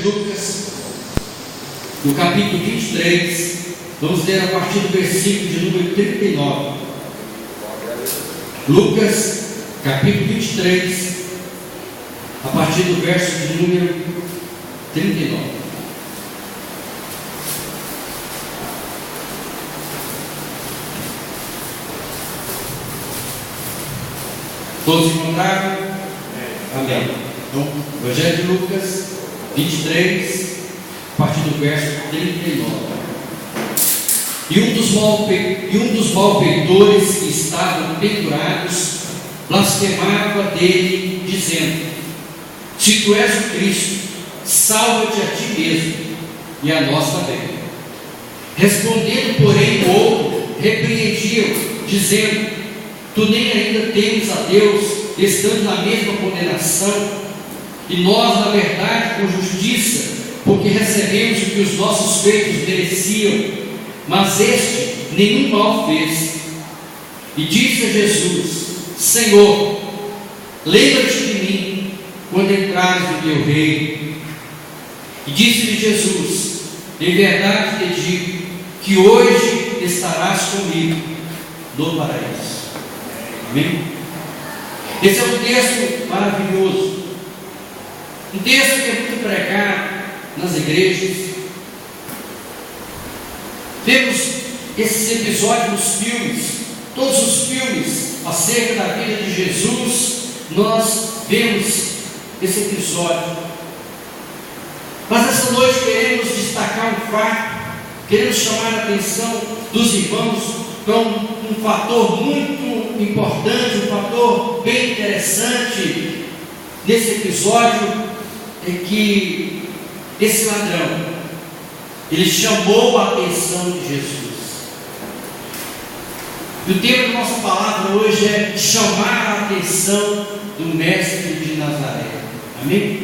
Lucas, no capítulo 23, vamos ler a partir do versículo de número 39. Lucas, capítulo 23, a partir do verso de número 39. Todos encontraram? Amém. Então, Evangelho de Lucas 23, a partir do verso 39. E um dos malfeitores que estavam pendurados blasfemava dele, dizendo: se tu és o Cristo, salva-te a ti mesmo e a nós também. Respondendo, porém, o outro repreendia-o, dizendo: tu nem ainda temes a Deus, estando na mesma condenação, e nós, na verdade, com justiça, porque recebemos o que os nossos feitos mereciam, mas este nenhum mal fez. E disse a Jesus: Senhor, lembra-te de mim quando entrares no teu reino. E disse-lhe Jesus: em verdade te digo que hoje estarás comigo no paraíso. Amém? Esse é um texto maravilhoso, um texto que é muito pregado nas igrejas. Temos esses episódios nos filmes, todos os filmes acerca da vida de Jesus, nós vemos esse episódio. Mas essa noite queremos destacar um fato, queremos chamar a atenção dos irmãos para um fator muito importante, um fator bem interessante nesse episódio, é que esse ladrão, ele chamou a atenção de Jesus. E o tema da nossa palavra hoje é chamar a atenção do mestre de Nazaré. Amém?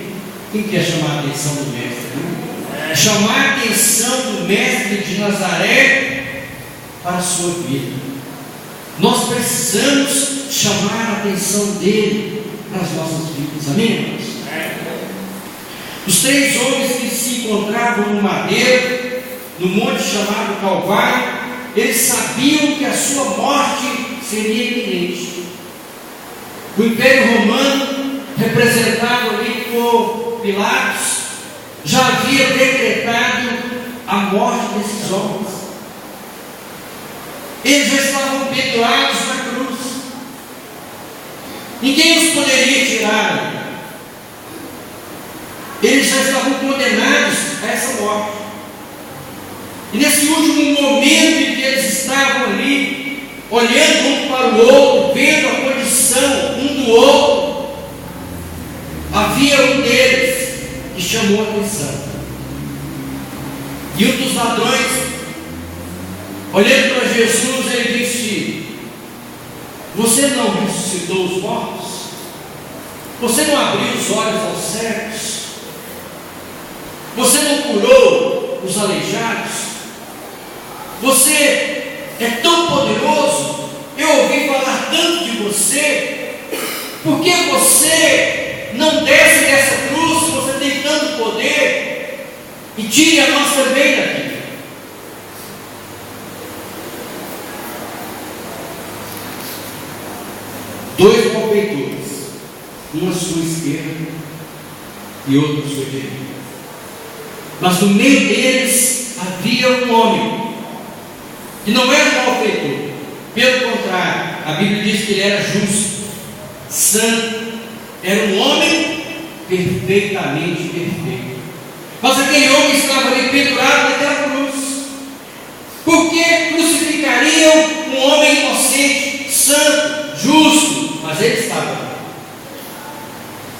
Quem quer chamar a atenção do mestre? Chamar a atenção do mestre de Nazaré para a sua vida. Nós precisamos chamar a atenção dele para as nossas vidas. Amém, irmãos? Os três homens que se encontravam no madeiro, no monte chamado Calvário, eles sabiam que a sua morte seria iminente. O Império Romano, representado ali por Pilatos, já havia decretado a morte desses homens. Eles já estavam pendurados na cruz. Ninguém os poderia tirar. Eles já estavam condenados a essa morte. E nesse último momento em que eles estavam ali, olhando um para o outro, vendo a condição um do outro, havia um deles que chamou a atenção. E um dos ladrões, olhando para Jesus, ele disse: você não ressuscitou os mortos? Você não abriu os olhos aos cegos? Você não curou os aleijados? Você é tão poderoso, eu ouvi falar tanto de você. Por que você não desce dessa cruz, se você tem tanto poder, e tire a nós também daqui? Dois malfeitores, um à sua esquerda e outro à sua direita. Mas no meio deles havia um homem que não era um malfeitor. Pelo contrário, a Bíblia diz que ele era justo, santo, era um homem perfeitamente perfeito. Mas aquele homem estava ali pendurado naquela cruz. Por que crucificariam um homem inocente, santo, justo? Mas ele estava ali.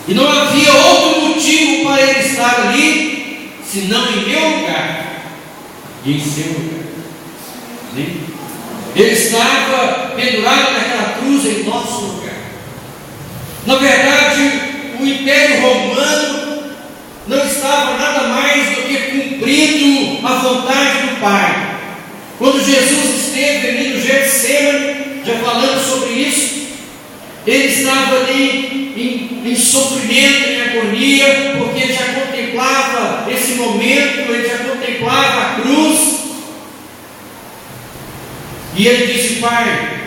E não havia outro motivo para ele estar ali, senão em meu lugar e em seu lugar. Amém? Ele estava pendurado naquela cruz em nosso lugar. Na verdade, o Império Romano não estava nada mais do que cumprindo a vontade do Pai. Quando Jesus esteve ali no Getsemane, já falando sobre isso, ele estava ali em sofrimento, em agonia, porque ele já contemplava momento ele já contemplava a cruz, e ele disse: Pai,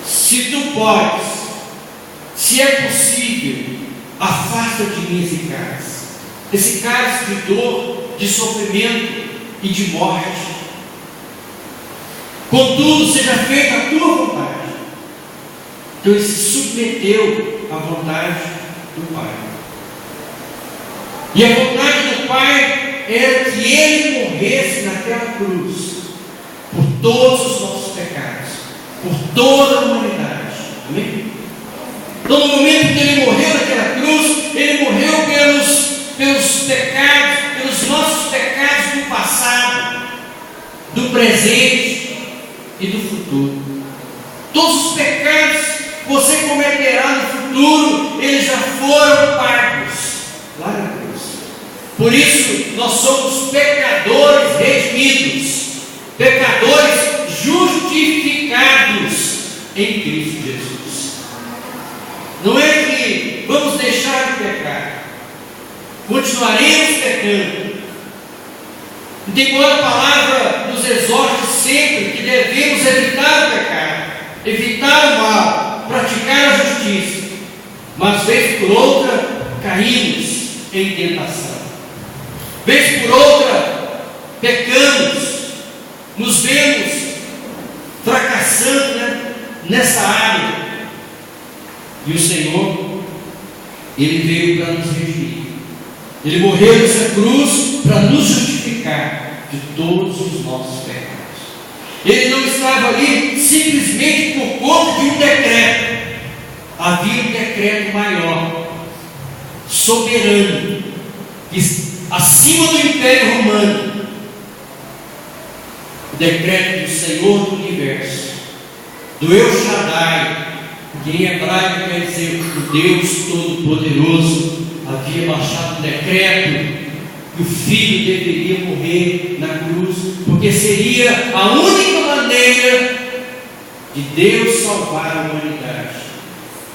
se tu podes, se é possível, afasta de mim esse cálice de dor, de sofrimento e de morte. Contudo, seja feita a tua vontade. Então ele se submeteu à vontade do Pai. E a vontade do Pai era que ele morresse naquela cruz por todos os nossos pecados, por toda a humanidade. Amém? Então, no momento que ele morreu naquela cruz, ele morreu pelos pecados, pelos nossos pecados do passado, do presente e do futuro. Todos os pecados que você cometerá no futuro, eles já foram pagos lá na cruz. Por isso, nós somos pecadores redimidos, pecadores justificados em Cristo Jesus. Não é que vamos deixar de pecar, continuaremos pecando. Embora a palavra nos exorte sempre que devemos evitar o pecado, evitar o mal, praticar a justiça, mas vez por outra caímos em tentação, vez por outra pecamos, nos vemos fracassando nessa área. E o Senhor, Ele veio para nos redimir. Ele morreu nessa cruz para nos justificar de todos os nossos pecados. Ele não estava ali simplesmente por conta de um decreto. Havia um decreto maior, soberano, acima do Império Romano. O decreto do Senhor do Universo, do El Shaddai, que em hebraico quer dizer o Deus Todo-Poderoso, havia baixado um decreto que o Filho deveria morrer na cruz, porque seria a única maneira de Deus salvar a humanidade,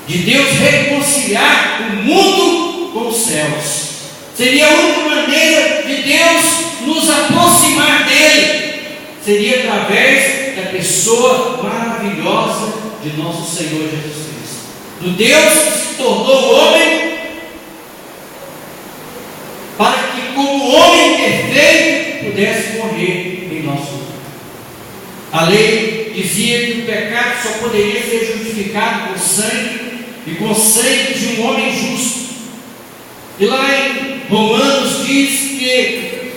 de Deus reconciliar o mundo com os céus. Seria a única maneira de Deus nos aproximar dele, seria através da pessoa maravilhosa de nosso Senhor Jesus Cristo, do Deus que se tornou homem, para que como homem perfeito pudesse morrer em nosso lugar. A lei dizia que o pecado só poderia ser justificado com sangue, e com sangue de um homem justo. E lá em Romanos diz que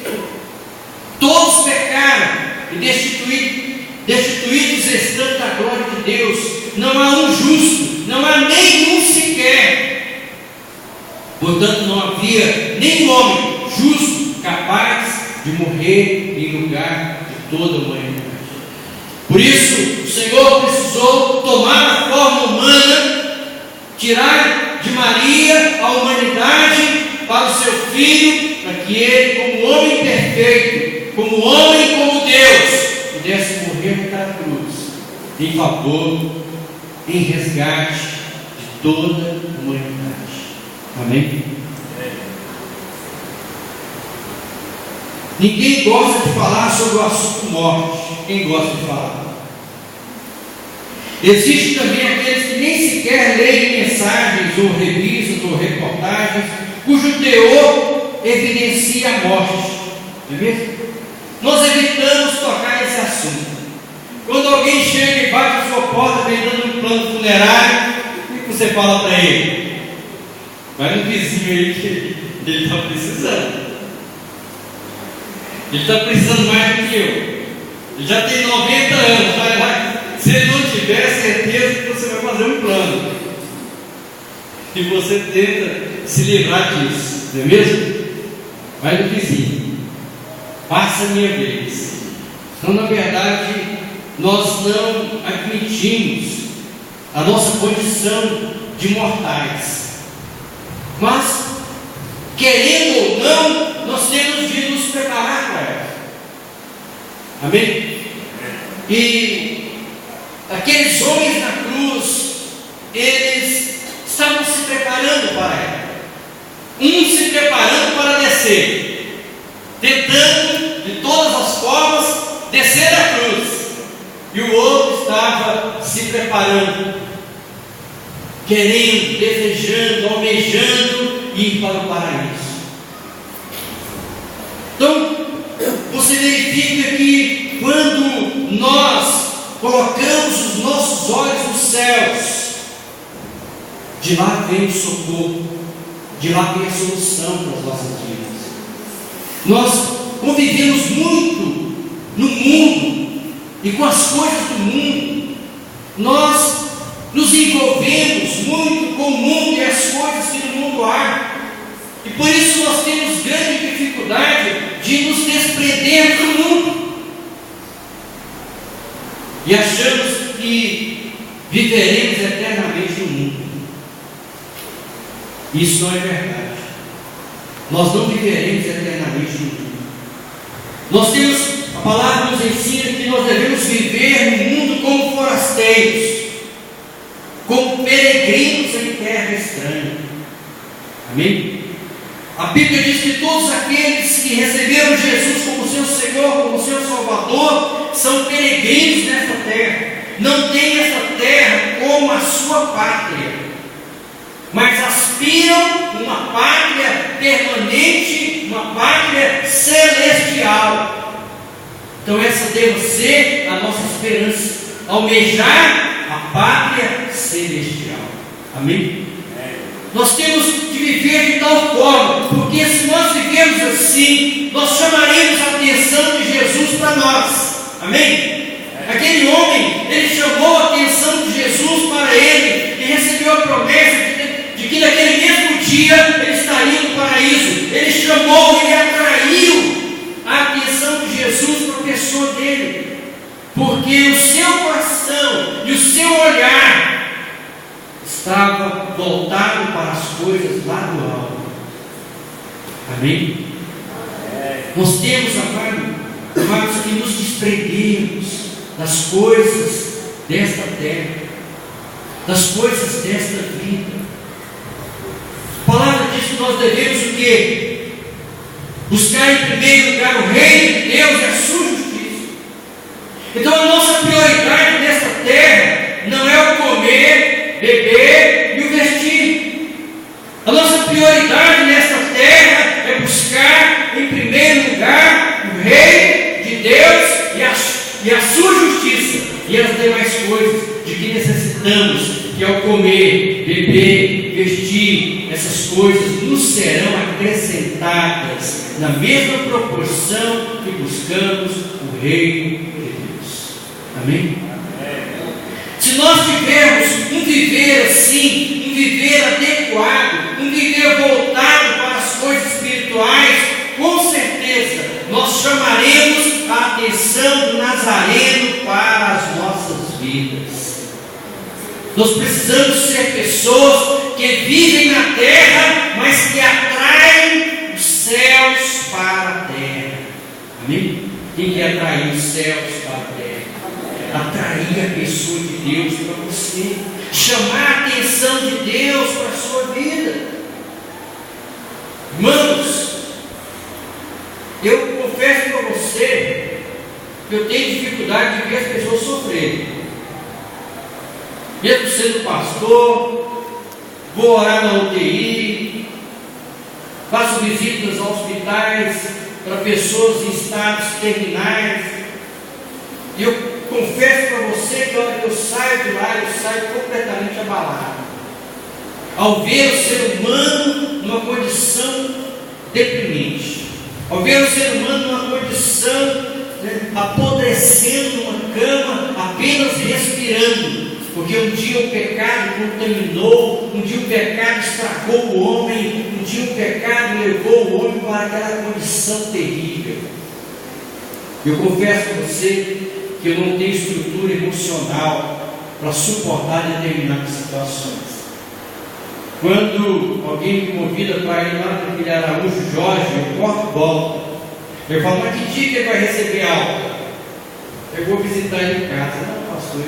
todos pecaram e destituídos estão da glória de Deus. Não há um justo, não há nenhum sequer. Portanto, não havia nenhum homem justo capaz de morrer em lugar de toda a humanidade. Por isso, o Senhor precisou tomar a forma humana, tirar de Maria a humanidade para o seu Filho, para que ele, como homem perfeito, como homem e como Deus, pudesse morrer na cruz, em favor, em resgate de toda a humanidade. Amém? Ninguém gosta de falar sobre o assunto morte. Quem gosta de falar? Existem também aqueles que nem sequer leem mensagens ou revistas ou reportagens cujo teor evidencia a morte. Não é mesmo? Nós evitamos tocar nesse assunto. Quando alguém chega e bate a sua porta vendendo um plano funerário, o que você fala para ele? Vai no vizinho aí que ele está precisando. Ele está precisando mais do que eu. Ele já tem 90 anos. Se ele não tiver certeza que você vai fazer um plano, e você tenta se livrar disso, não é mesmo? Vai no vizinho. Passa a minha vez. Então, na verdade, nós não admitimos a nossa condição de mortais. Mas, querendo ou não, nós temos de nos preparar para ela. Amém? E aqueles homens na cruz, eles estavam se preparando para ela. Um se preparou padecer, tentando de todas as formas descer da cruz, e o outro estava se preparando, querendo, desejando, almejando ir para o paraíso. Então, você verifica que quando nós colocamos os nossos olhos nos céus, de lá vem o socorro, de lá vem a solução para as nossas vidas. Nós convivemos muito no mundo e com as coisas do mundo. Nós nos envolvemos muito com o mundo e as coisas que no mundo há. E por isso nós temos grande dificuldade de nos desprender do mundo. E achamos que viveremos eternamente no mundo. Isso não é verdade. Nós não viveremos eternamente no mundo. Nós temos, a palavra nos ensina que nós devemos viver no mundo como forasteiros, como peregrinos em terra estranha. Amém? A Bíblia diz que todos aqueles que receberam Jesus como seu Senhor, como seu Salvador, são peregrinos nesta terra. Não tem esta terra como a sua pátria, mas aspiram uma pátria permanente, uma pátria celestial. Então essa deve ser a nossa esperança, almejar a pátria celestial. Amém? Nós temos que viver de tal forma, porque se nós vivemos assim, nós chamaremos a atenção de Jesus para nós. Amém? Aquele homem, ele chamou a atenção de Jesus para ele e recebeu a promessa de que naquele mesmo dia ele estaria no paraíso. Ele chamou, ele atraiu a atenção de Jesus para a pessoa dele, porque o seu coração e o seu olhar estava voltado para as coisas lá do alto. Amém? Nós temos, amados, que nos desprendermos das coisas desta terra, das coisas desta vida. A palavra diz que nós devemos o quê? Buscar em primeiro lugar o reino de Deus e a sua justiça. Então a nossa prioridade nesta terra não é o comer, beber e o vestir. A nossa prioridade nesta terra é buscar em primeiro lugar o reino de Deus e a sua justiça, e as demais coisas de que necessitamos, que é o comer, beber, vestir, essas coisas nos serão acrescentadas na mesma proporção que buscamos o reino de Deus. Amém? Se nós tivermos um viver assim, um viver adequado, um viver voltado para as coisas espirituais, com certeza nós chamaremos a atenção do Nazareno para as nossas vidas. Nós precisamos ser pessoas que vivem na terra, mas que atraem os céus para a terra. Amém? Quem quer atrair os céus para a terra? Atrair a pessoa de Deus para você, chamar a atenção de Deus para a sua vida. Irmãos, eu confesso para você que eu tenho dificuldade de ver as pessoas sofrerem. Mesmo sendo pastor, vou orar na UTI, faço visitas a hospitais para pessoas em estados terminais, e eu confesso para você que a hora que eu saio de lá, eu saio completamente abalado, ao ver o ser humano numa condição deprimente, ao ver o ser humano numa condição apodrecendo numa cama, apenas respirando, porque um dia o pecado contaminou, um dia o pecado estragou o homem, um dia o pecado levou o homem para aquela condição terrível. Eu confesso a você que eu não tenho estrutura emocional para suportar determinadas situações. Quando alguém me convida para ir lá para aquele Araújo Jorge, eu corto bola. Eu falo, mas que dia que ele vai receber aula? Eu vou visitar ele em casa. Não, pastor,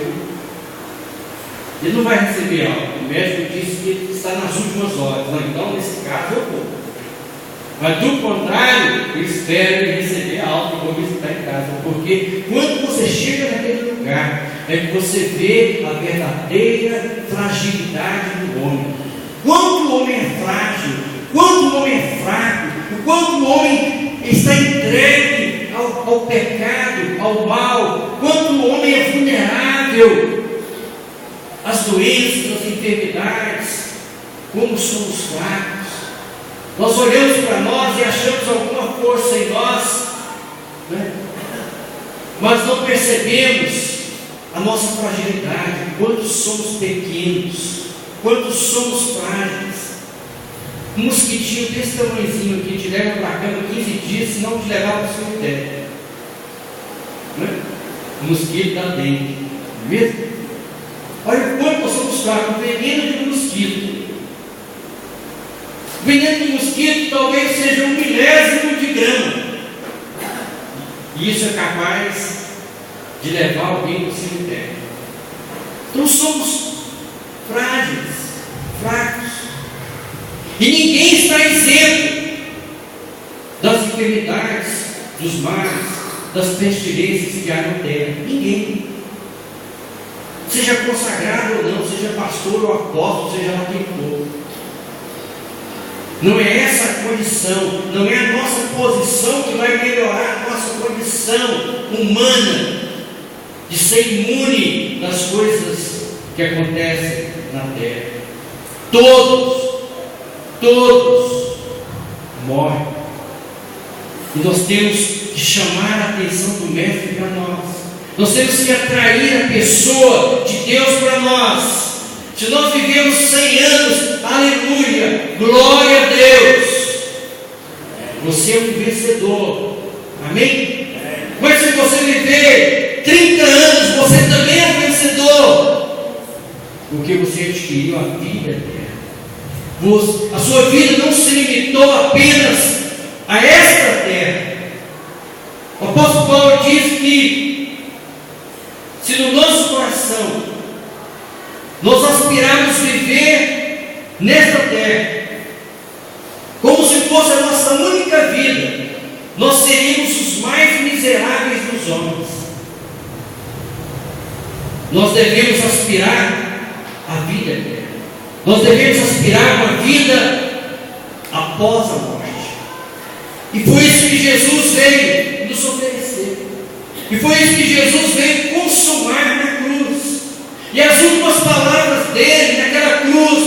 ele não vai receber aula. O médico disse que ele está nas últimas horas. Não, então, nesse caso, eu vou. Mas do contrário, eu espero receber algo e vou visitar em casa. Porque quando você chega naquele lugar, é que você vê a verdadeira fragilidade do homem. Quanto o homem é frágil, quanto o homem é fraco, o quanto o homem está entregue ao pecado, ao mal, quanto o homem é vulnerável às doenças, às enfermidades, como somos fracos. Nós olhamos para nós e achamos alguma força em nós, né? Mas não percebemos a nossa fragilidade, quanto somos pequenos, quanto somos frágeis. Um mosquitinho desse tamanhozinho aqui te leva para a cama 15 dias, se não te levar para o cemitério, né? O mosquito da dengue, não é mesmo? Olha o quanto nós somos fracos. O veneno de mosquito, o veneno de mosquito talvez seja 1/1000 de grama, e isso é capaz de levar alguém para o cemitério. Então somos frágeis, fracos, e ninguém está isento das enfermidades, dos males, das pestilências que há na terra. Ninguém. Seja consagrado ou não, seja pastor ou apóstolo, seja lá quem for. Não é essa a condição, não é a nossa posição que vai melhorar a nossa condição humana de ser imune das coisas que acontecem na terra. Todos morrem. E nós temos que chamar a atenção do Mestre para nós. Nós temos que atrair a pessoa de Deus para nós. Se nós vivemos 100 anos, aleluia, glória a Deus, você é um vencedor, amém? Mas se você viver 30 anos, você também é um vencedor, porque você adquiriu a vida eterna. A sua vida não se limitou apenas a esta terra. O apóstolo Paulo diz que se no nosso coração nós aspirarmos viver nesta terra como se fosse a nossa única vida, nós seríamos os mais miseráveis dos homens. Nós devemos aspirar a vida eterna. Nós devemos aspirar uma vida após a morte. E foi isso que Jesus veio nos oferecer. E foi isso que Jesus veio consumar na cruz. E as últimas palavras dele naquela cruz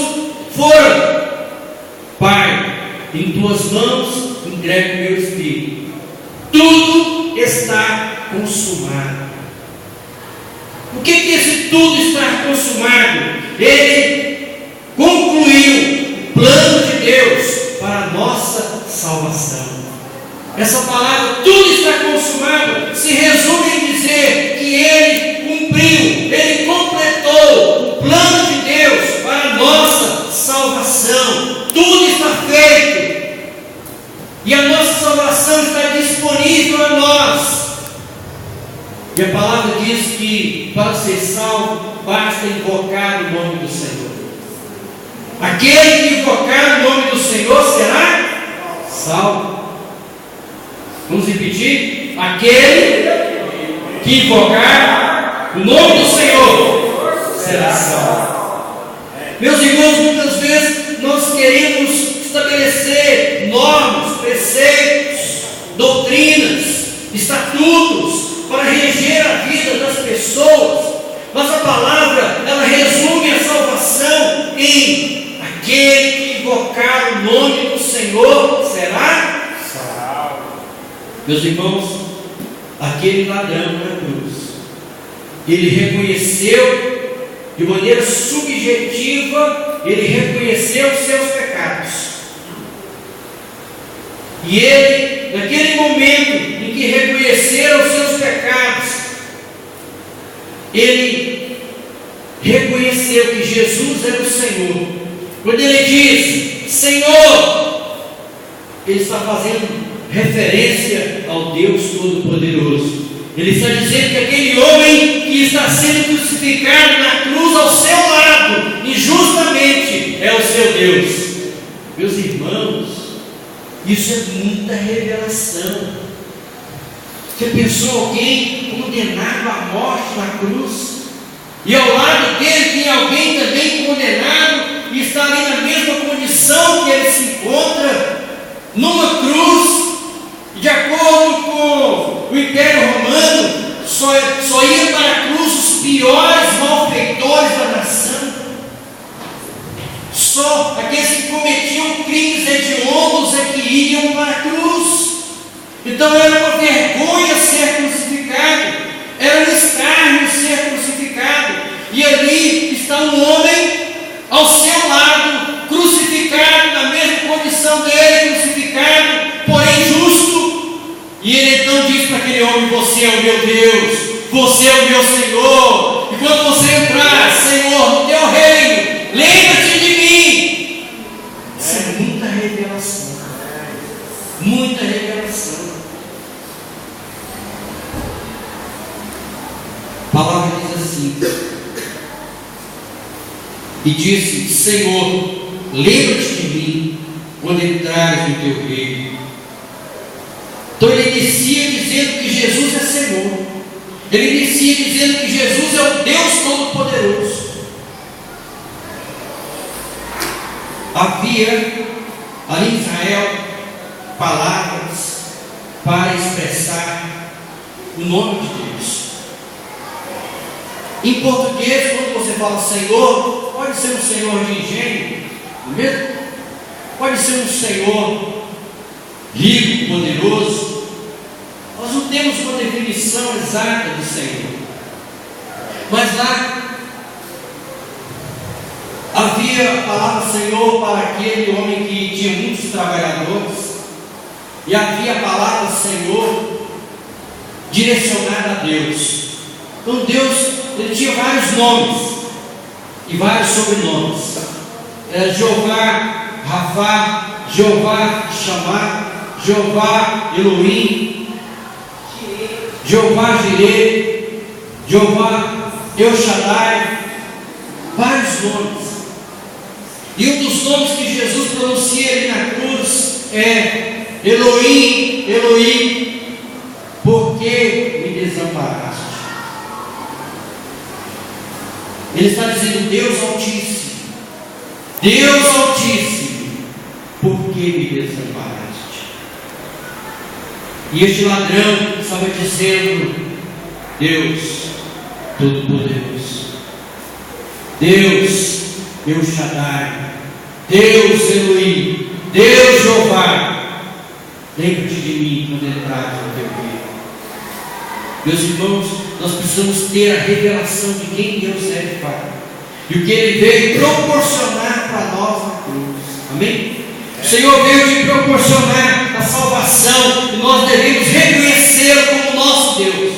foram: Pai, em tuas mãos entrego o meu espírito. Tudo está consumado. O que esse tudo está consumado? Ele concluiu o plano de Deus para a nossa salvação. Essa palavra, tudo está consumado, se resume em dizer que Ele cumpriu, Ele completou o plano de Deus para a nossa salvação. Tudo está feito, e a nossa salvação está disponível a nós. E a palavra diz que para ser salvo basta invocar o nome do Senhor. Aquele que invocar o nome do Senhor será salvo. Vamos repetir? Aquele que invocar o nome do Senhor será salvo. Meus irmãos, muitas vezes nós queremos estabelecer normas, preceitos, doutrinas, estatutos para reger a vida das pessoas, mas a palavra, ela resume a salvação em: aquele que invocar o nome do Senhor será salvo. Meus irmãos, aquele ladrão na cruz, ele reconheceu de maneira subjetiva, ele reconheceu os seus pecados. E ele, naquele momento em que reconheceram os seus pecados, ele reconheceu que Jesus era o Senhor. Quando ele diz Senhor, ele está fazendo referência ao Deus Todo-Poderoso. Ele está dizendo que aquele homem que está sendo crucificado na cruz ao seu lado, injustamente, é o seu Deus. Meus irmãos, Isso é muita revelação. Você pensou alguém condenado à morte na cruz? E ao lado dele tem alguém também condenado e está ali na mesma condição que ele se encontra, numa cruz. De acordo com o Império Romano, só iam para a cruz os piores malfeitores da nação. Só aqueles que cometiam crimes hediondos é que iam para a cruz. Então era uma vergonha ser crucificado, era um escárnio ser crucificado. E ali está um homem ao seu lado, crucificado, na mesma condição dele, crucificado, porém justo. E ele então diz para aquele homem: você é o meu Deus, você é o meu Senhor. E quando você entrar, Senhor, no teu reino, lembra-te de mim. Isso é muita revelação. Muita revelação. A palavra diz assim: e disse: Senhor, lembra-te de mim quando entrares no teu reino. Então ele inicia dizendo que Jesus é Senhor. Ele inicia dizendo que Jesus é o Deus Todo-Poderoso. Havia ali em Israel palavras para expressar o nome de Deus. Em português, quando você fala Senhor, pode ser um Senhor de engenho, não é mesmo? Pode ser um Senhor rico, poderoso. Nós não temos uma definição exata de Senhor. Mas lá havia a palavra Senhor para aquele homem que tinha muitos trabalhadores. E havia a palavra Senhor direcionada a Deus. Então Deus, ele tinha vários nomes e vários sobrenomes. Era Jeová Rafá, Jeová Shammah, Jeová Elohim, Jeová Jireh, Jeová El Shaddai, vários nomes. E um dos nomes que Jesus pronuncia ali na cruz é Elohim, Elohim, por que me desamparaste? Ele está dizendo: Deus Altíssimo, Deus Altíssimo, por que me desamparaste? E este ladrão estava dizendo: Deus Todo-Poderoso, Deus El Shaddai, Deus Elohim, Deus Jeová, lembra-te de mim quando entrares no teu reino. Meus irmãos, nós precisamos ter a revelação de quem Deus é de fato e o que Ele veio proporcionar para nós na cruz. Amém? O Senhor veio te proporcionar a salvação e nós devemos reconhecê-lo como nosso Deus.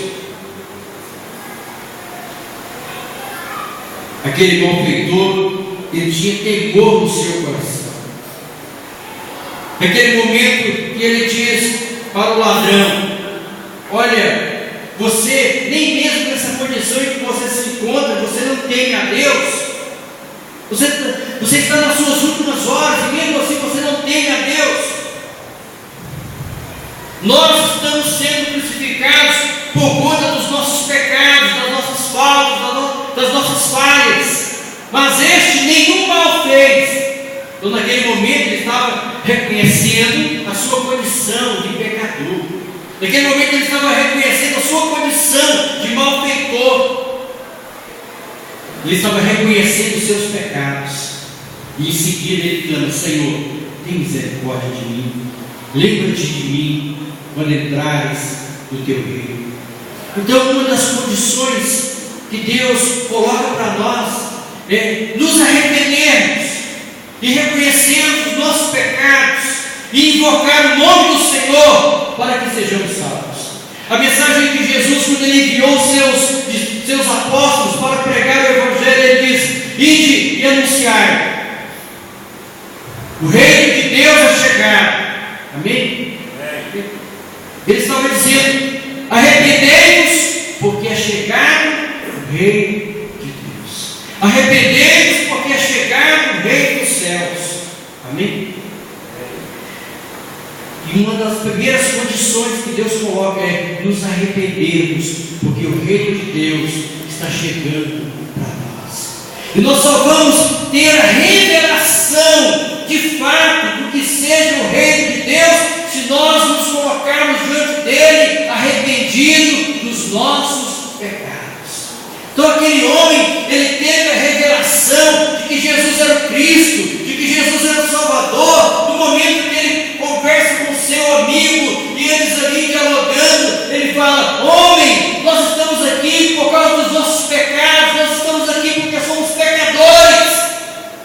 Aquele malfeitor, ele tinha temor no seu coração. Naquele momento que ele disse para o ladrão: olha, você, nem mesmo nessa condição em que você se encontra, você não teme a Deus. Você está nas suas últimas horas e mesmo assim você não teme a Deus. Nós estamos sendo crucificados por conta dos nossos pecados, das nossas faltas, das nossas falhas. Mas este nenhum mal fez. Então naquele momento ele estava reconhecendo a sua condição de pecador. Naquele momento ele estava reconhecendo a sua condição de malfeitor. Ele estava reconhecendo os seus pecados. E em seguida ele clama: Senhor, tem misericórdia de mim. Lembra-te de mim quando entrares no teu reino. Então uma das condições que Deus coloca para nós é nos arrependermos e reconhecermos os nossos pecados e invocar o nome do Senhor para que sejamos salvos. A mensagem de Jesus, quando ele enviou seus apóstolos para pregar o Evangelho, ele diz: ide e anunciai, o reino de Deus é chegar. Amém? Ele estava dizendo: arrependei-vos, porque é chegado o reino de Deus. Arrependei-vos, porque é chegado o reino dos céus. Amém? E uma das primeiras condições que Deus coloca é nos arrependermos, porque o reino de Deus está chegando para nós. E nós só vamos ter a revelação de fato do que seja o reino de Deus se nós nos colocarmos diante dele arrependidos dos nossos pecados. Então aquele homem, ele teve a revelação de que Jesus era o Cristo, de que Jesus era o Salvador. No momento que ele conversa com o seu amigo e eles ali dialogando, ele fala: homem, nós estamos aqui por causa dos nossos pecados, nós estamos aqui porque somos pecadores.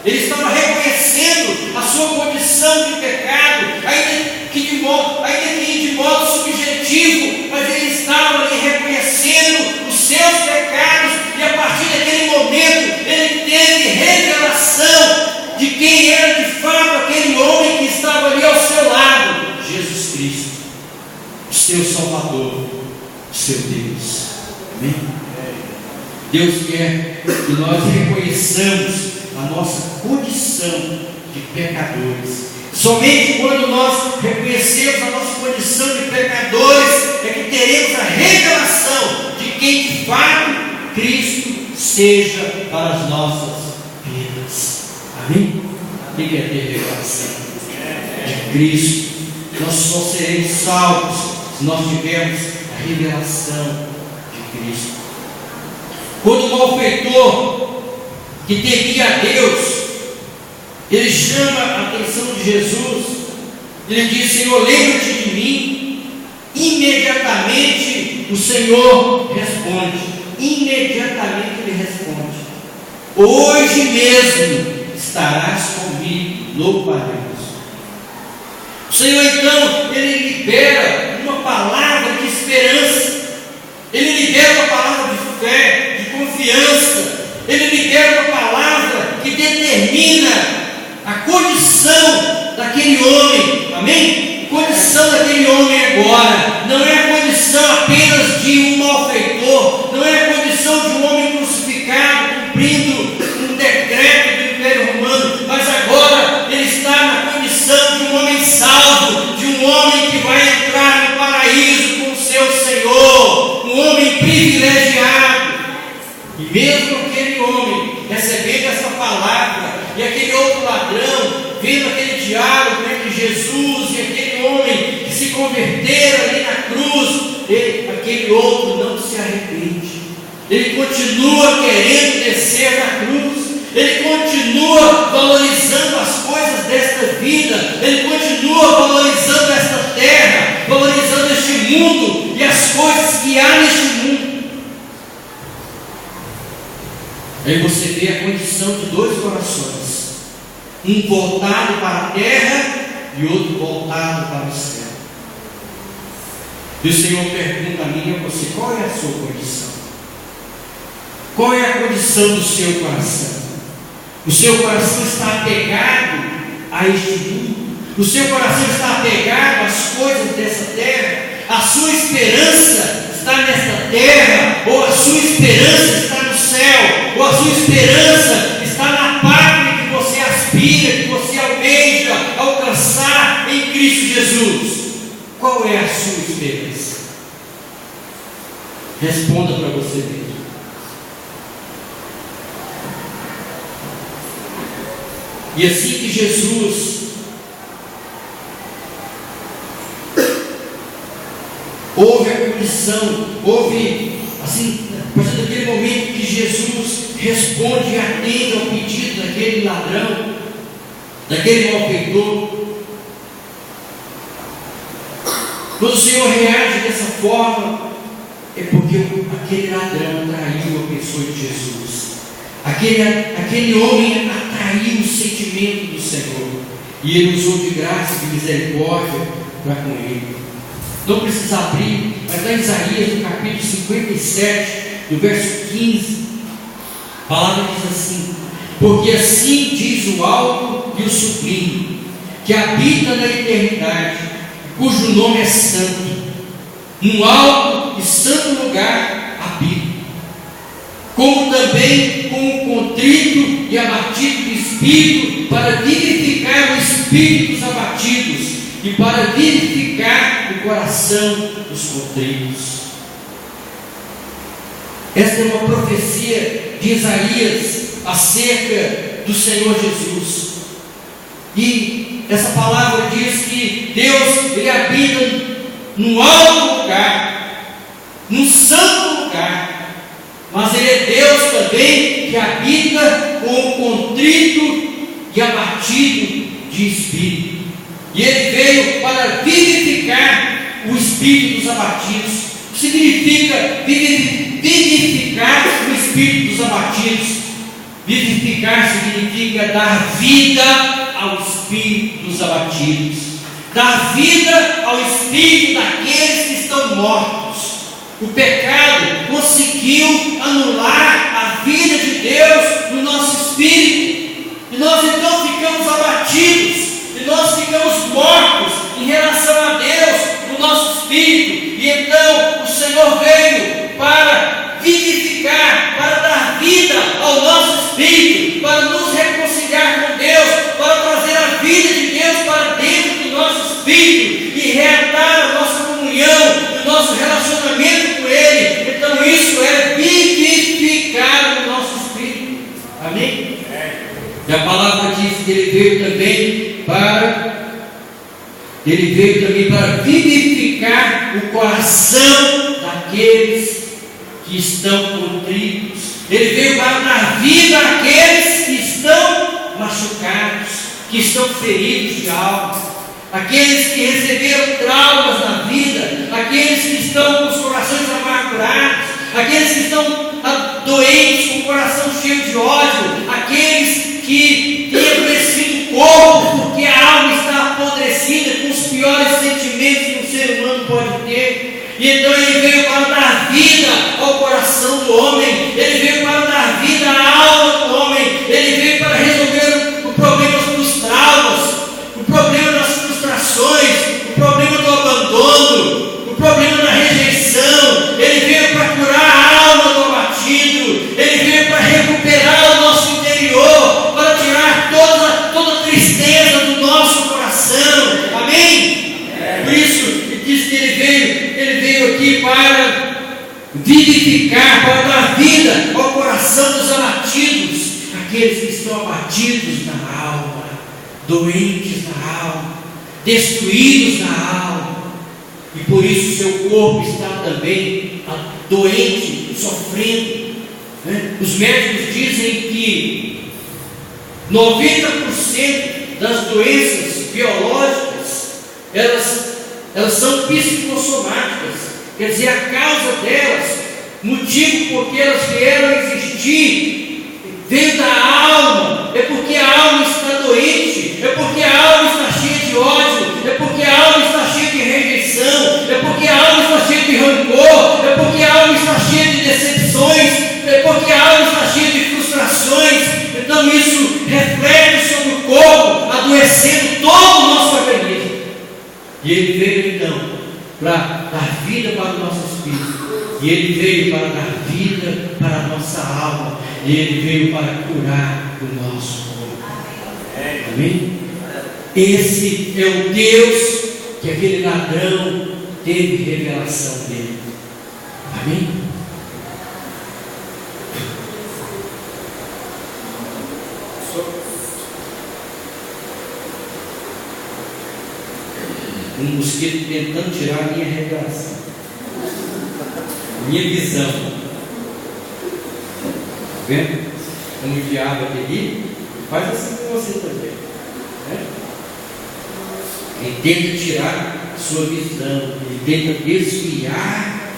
Ele estava reconhecendo a sua condição de pecado, ainda que de modo subjetivo, mas ele estava ali reconhecendo os seus pecados, e a partir daquele momento ele teve revelação de quem era de fato aquele homem que estava ali ao seu lado: Jesus Cristo, o seu Salvador, o seu Deus. Amém? Deus quer que nós reconheçamos a nossa condição de pecadores. Somente quando nós reconhecemos a nossa condição de pecadores é que teremos a revelação de quem de fato Cristo seja para as nossas vidas. Amém? Quem quer ter revelação de Cristo? Nós só seremos salvos se nós tivermos a revelação de Cristo. Quando o malfeitor que temia a Deus, ele chama a atenção de Jesus, ele diz: Senhor, lembra-te de mim. Imediatamente o Senhor responde. Imediatamente ele responde: hoje mesmo estarás comigo no paraíso. O Senhor então, ele libera uma palavra de esperança, ele libera uma palavra de fé, de confiança, ele libera uma palavra que determina a condição daquele homem. Amém? A condição daquele homem agora não é a condição apenas de um malfeitor, não é a condição de um homem crucificado cumprindo um decreto do Império Romano, mas agora ele está na condição de um homem salvo, de um homem que vai entrar no paraíso com o seu Senhor, um homem privilegiado. E mesmo aquele homem recebendo essa palavra, e aquele outro ladrão vendo aquele diálogo entre Jesus e aquele homem que se converteram ali na cruz, aquele outro não se arrepende. Ele continua querendo descer da cruz, ele continua valorizando as coisas desta vida, ele continua valorizando esta terra, valorizando este mundo e as coisas que há neste mundo. Aí você vê a condição de dois corações, um voltado para a terra e outro voltado para o céu. E o Senhor pergunta a mim e a você: qual é a sua condição? Qual é a condição do seu coração? O seu coração está apegado a este mundo? O seu coração está apegado às coisas dessa terra? A sua esperança está nesta terra? Ou a sua esperança está no céu? Ou a sua esperança está na pátria que você aspira, que você almeja alcançar em Cristo Jesus? Qual é a sua esperança? Responda para você mesmo. E assim que Jesus houve a condição, houve, assim, a partir daquele momento que Jesus responde e atende ao pedido daquele ladrão, daquele malfeitor, quando o Senhor reage dessa forma, é porque aquele ladrão traiu a pessoa de Jesus. Aquele homem atraiu o sentimento do Senhor, e ele usou de graça, de misericórdia para com ele. Não precisa abrir, mas está em Isaías, no capítulo 57, no verso 15, a palavra diz assim: porque assim diz o alto e o sublime, que habita na eternidade, cujo nome é santo, num alto e santo lugar habita, como também com o contrito e abatido de espírito, para vivificar o espírito dos abatidos, e para vivificar o coração dos contritos. Esta é uma profecia de Isaías acerca do Senhor Jesus. E essa palavra diz que Deus, Ele habita no alto lugar, no santo lugar, mas Ele é Deus também que habita com o contrito e abatido de espírito. E Ele veio para vivificar o espírito dos abatidos. O que significa vivificar o espírito dos abatidos? Vivificar significa dar vida ao espírito dos abatidos, dar vida ao espírito daqueles que estão mortos. O pecado conseguiu anular a vida de Deus no nosso espírito, e nós então ficamos abatidos, e nós ficamos mortos em relação a Deus no nosso espírito. E então o Senhor veio para vivificar, para dar vida ao nosso espírito, para nos reconciliar com Deus, para trazer a vida de Deus para dentro do nosso espírito e reatar a nossa comunhão, o nosso relacionamento com Ele. Então isso é vivificar o nosso espírito. Amém? E a palavra diz que Ele veio também para vivificar o coração daqueles que estão contritos. Ele veio para dar vida àqueles que estão machucados, que estão feridos de alma, aqueles que receberam traumas na vida, aqueles que estão com os corações amargurados, aqueles que estão doentes, com o coração cheio de ódio, aqueles que têm adoecido o corpo, porque a alma está apodrecida com os piores sentimentos que um ser humano pode ter. E então Ele veio para dar vida ao coração do homem, Ele veio para dar vida à alma do homem, Ele veio para resolver o problema dos traumas, o problema das frustrações, o problema do abandono, o problema da rejeição. Ele veio para curar a alma do abatido, Ele veio para recuperar o nosso interior, para tirar toda a tristeza do nosso coração. Amém? Por isso diz que Ele veio aqui para vivificar, para dar vida ao coração dos abatidos, aqueles que estão abatidos na alma, doentes na alma, destruídos na alma, e por isso seu corpo está também doente, sofrendo. Os médicos dizem que 90% das doenças biológicas elas são psicossomáticas, quer dizer, a causa delas, motivo porque elas vieram a existir, veio da alma. É porque a alma está doente, é porque a alma está cheia de ódio, é porque a alma está cheia de rejeição, é porque a alma está cheia de rancor, é porque a alma está cheia de decepções, é porque a alma está cheia de frustrações. Então isso reflete sobre o corpo, adoecendo todo o nosso organismo. E Ele veio então para dar vida para o nosso espírito, e Ele veio para dar vida para a nossa alma, e Ele veio para curar o nosso corpo. Amém? Esse é o Deus que aquele ladrão teve revelação dele. Amém? Um mosquito tentando tirar a minha revelação, minha visão. Está vendo? Como o diabo aqui faz assim com você também, né? Ele tenta tirar a sua visão, ele tenta desviar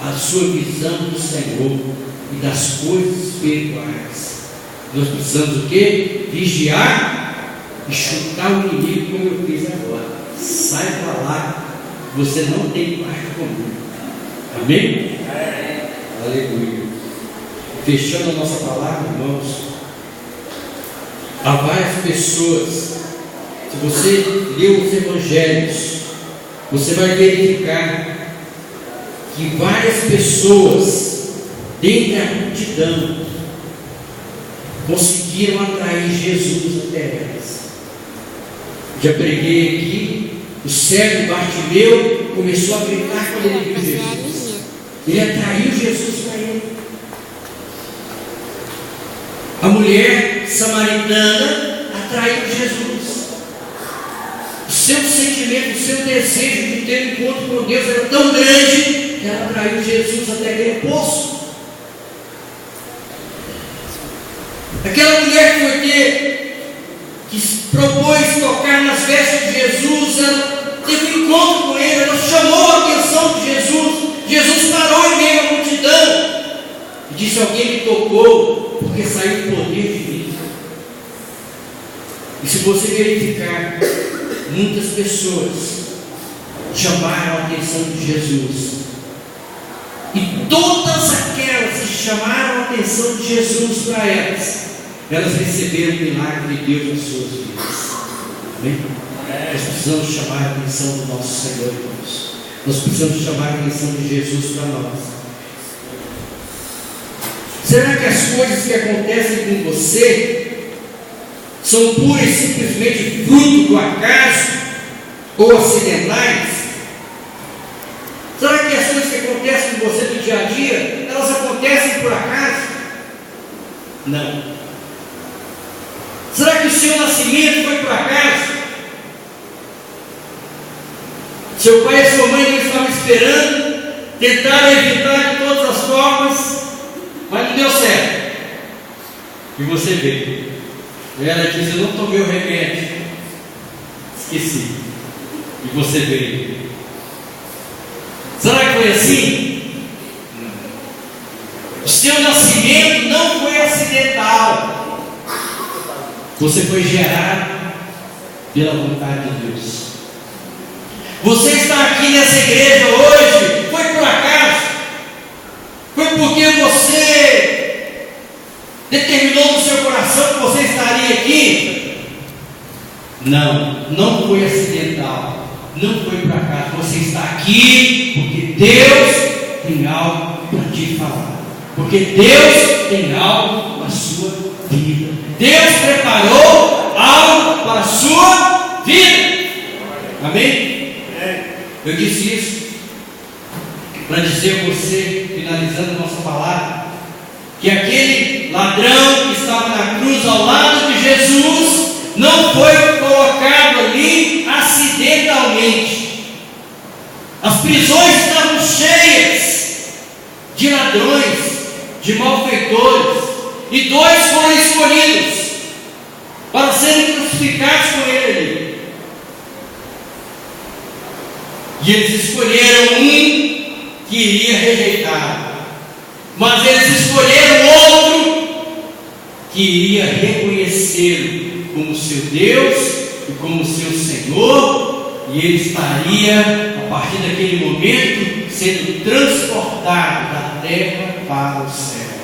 a sua visão do Senhor e das coisas espirituais. Nós precisamos o quê? Vigiar e chutar o inimigo, como eu fiz agora. Sai para lá, você não tem parte comigo. Amém? Aleluia. Fechando a nossa palavra, irmãos, há várias pessoas. Se você ler os evangelhos, você vai verificar que várias pessoas, dentre a multidão, conseguiram atrair Jesus até elas. Já preguei aqui O cego Bartimeu começou a gritar quando ele viu Jesus. Ele atraiu Jesus para ele. A mulher samaritana atraiu Jesus. O seu sentimento, o seu desejo de ter um encontro com Deus era tão grande que ela atraiu Jesus até aquele poço. Aquela mulher que propôs tocar nas vestes de Jesus, ela teve um encontro com ele, ela chamou a atenção de Jesus. Jesus parou em meio à multidão e disse: alguém me tocou, porque saiu o poder de mim. E se você verificar, muitas pessoas chamaram a atenção de Jesus. E todas aquelas que chamaram a atenção de Jesus para elas receberam o milagre de Deus nas suas vidas. Amém? Nós precisamos chamar a atenção do nosso Senhor e Deus. Nós precisamos chamar a atenção de Jesus para nós. Será que as coisas que acontecem com você são pura e simplesmente fruto do acaso ou acidentais? Será que as coisas que acontecem com você no dia a dia, elas acontecem por acaso? Não. Será que o seu nascimento foi por acaso? Seu pai e sua mãe não estavam esperando, tentaram evitar de todas as formas, mas não deu certo. E você veio. E ela disse: eu não tomei o remédio, esqueci. E você veio. Será que foi assim? O seu nascimento não foi acidental. Você foi gerado pela vontade de Deus. Você está aqui nessa igreja hoje, foi por acaso? Foi porque você determinou no seu coração que você estaria aqui? Não, não foi acidental, não foi por acaso. Você está aqui porque Deus tem algo para te falar, porque Deus tem algo na sua vida. Deus preparou algo para a sua vida. Amém? Eu disse isso para dizer a você, finalizando a nossa palavra, que aquele ladrão que estava na cruz ao lado de Jesus não foi colocado ali acidentalmente. As prisões estavam cheias de ladrões, de malfeitores, e dois foram escolhidos para serem crucificados com ele ali. E eles escolheram um que iria rejeitar, mas eles escolheram outro que iria reconhecê-lo como seu Deus e como seu Senhor, e ele estaria, a partir daquele momento, sendo transportado da terra para o céu.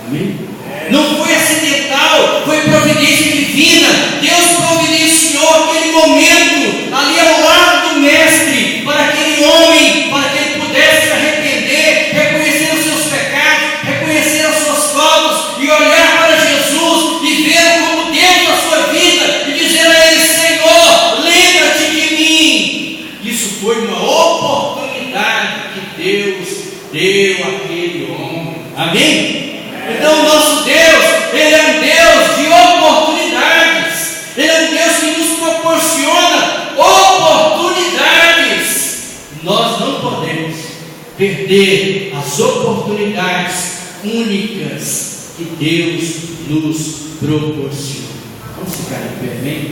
Amém? Não foi acidental, foi providência divina. Deus providenciou aquele momento ali ao lado do Mestre, para aquele homem, para que ele pudesse se arrepender, reconhecer os seus pecados, reconhecer as suas faltas e olhar para Jesus e ver como Deus na sua vida e dizer a ele: Senhor, lembra-te de mim. Isso foi uma oportunidade que Deus deu àquele homem. Amém? Então o nosso Deus, Ele é um Deus de oportunidades. Ele é um Deus que nos proporciona oportunidades. Nós não podemos perder as oportunidades únicas que Deus nos proporciona. Vamos ficar de pé, amém?